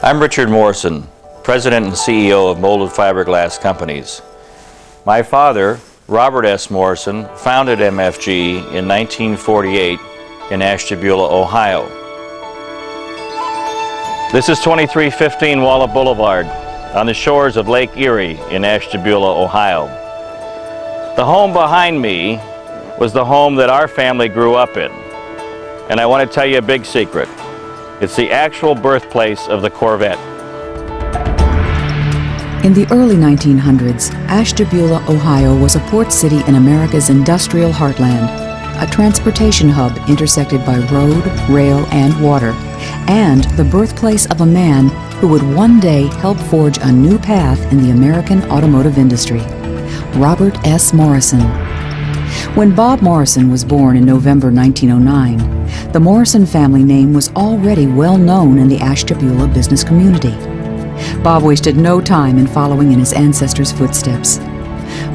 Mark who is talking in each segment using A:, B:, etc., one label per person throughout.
A: I'm Richard Morrison, President and CEO of Molded Fiberglass Companies. My father, Robert S. Morrison, founded MFG in 1948 in Ashtabula, Ohio. This is 2315 Walla Boulevard on the shores of Lake Erie in Ashtabula, Ohio. The home behind me was the home that our family grew up in. And I want to tell you a big secret. It's the actual birthplace of the Corvette.
B: In the early 1900s, Ashtabula, Ohio was a port city in America's industrial heartland, a transportation hub intersected by road, rail, and water, and the birthplace of a man who would one day help forge a new path in the American automotive industry, Robert S. Morrison. When Bob Morrison was born in November 1909, the Morrison family name was already well known in the Ashtabula business community. Bob wasted no time in following in his ancestors' footsteps.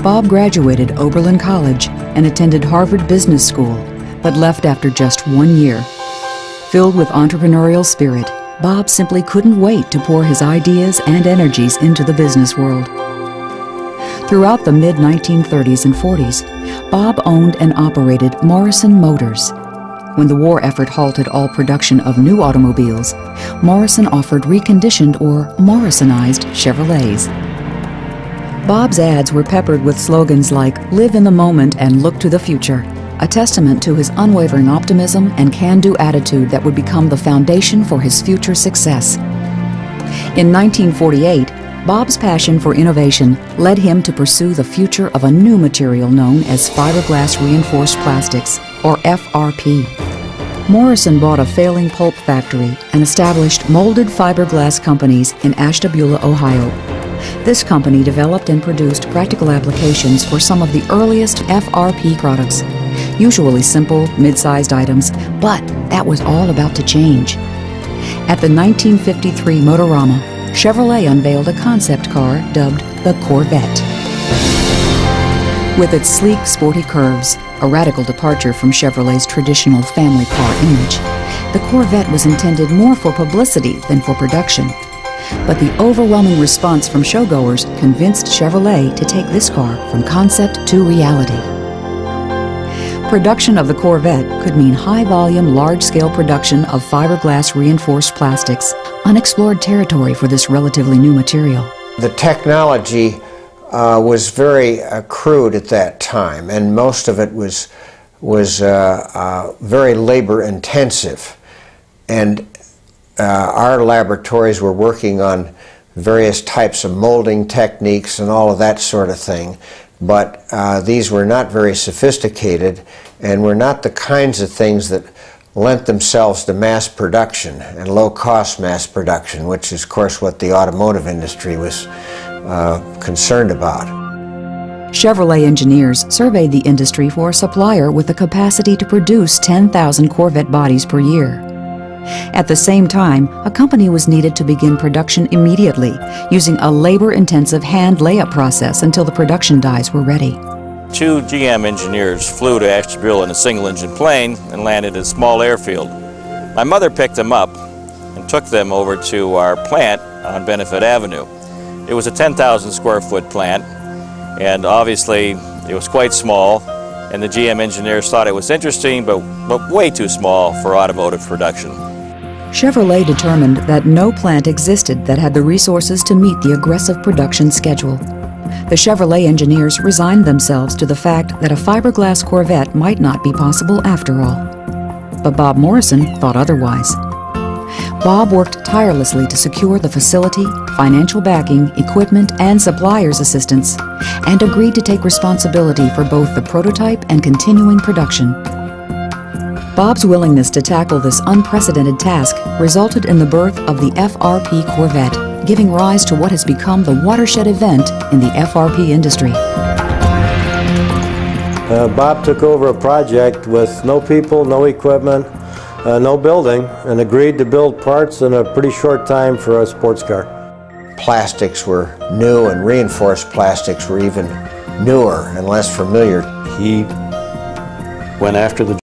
B: Bob graduated Oberlin College and attended Harvard Business School, but left after just 1 year. Filled with entrepreneurial spirit, Bob simply couldn't wait to pour his ideas and energies into the business world. Throughout the mid-1930s and 40s, Bob owned and operated Morrison Motors. When the war effort halted all production of new automobiles, Morrison offered reconditioned or Morrisonized Chevrolets. Bob's ads were peppered with slogans like "Live in the moment and look to the future," a testament to his unwavering optimism and can-do attitude that would become the foundation for his future success. In 1948, Bob's passion for innovation led him to pursue the future of a new material known as Fiberglass Reinforced Plastics, or FRP. Morrison bought a failing pulp factory and established Molded Fiberglass Companies in Ashtabula, Ohio. This company developed and produced practical applications for some of the earliest FRP products, usually simple, mid-sized items, but that was all about to change. At the 1953 Motorama, Chevrolet unveiled a concept car dubbed the Corvette. With its sleek, sporty curves, a radical departure from Chevrolet's traditional family car image, the Corvette was intended more for publicity than for production. But the overwhelming response from showgoers convinced Chevrolet to take this car from concept to reality. Production of the Corvette could mean high-volume, large-scale production of fiberglass reinforced plastics, unexplored territory for this relatively new material.
C: The technology was very crude at that time, and most of it was very labor-intensive. And our laboratories were working on various types of molding techniques and all of that sort of thing. But these were not very sophisticated and were not the kinds of things that lent themselves to mass production and low-cost mass production, which is, of course, what the automotive industry was concerned about.
B: Chevrolet engineers surveyed the industry for a supplier with the capacity to produce 10,000 Corvette bodies per year. At the same time, a company was needed to begin production immediately, using a labor-intensive hand layup process until the production dies were ready.
A: 2 GM engineers flew to Ashtabula in a single-engine plane and landed at a small airfield. My mother picked them up and took them over to our plant on Benefit Avenue. It was a 10,000 square foot plant, and obviously it was quite small, and the GM engineers thought it was interesting, but way too small for automotive production.
B: Chevrolet determined that no plant existed that had the resources to meet the aggressive production schedule. The Chevrolet engineers resigned themselves to the fact that a fiberglass Corvette might not be possible after all. But Bob Morrison thought otherwise. Bob worked tirelessly to secure the facility, financial backing, equipment, and suppliers' assistance, and agreed to take responsibility for both the prototype and continuing production. Bob's willingness to tackle this unprecedented task resulted in the birth of the FRP Corvette, giving rise to what has become the watershed event in the FRP industry.
D: Bob took over a project with no people, no equipment, no building, and agreed to build parts in a pretty short time for a sports car.
C: Plastics were new, and reinforced plastics were even newer and less familiar.
D: He went after the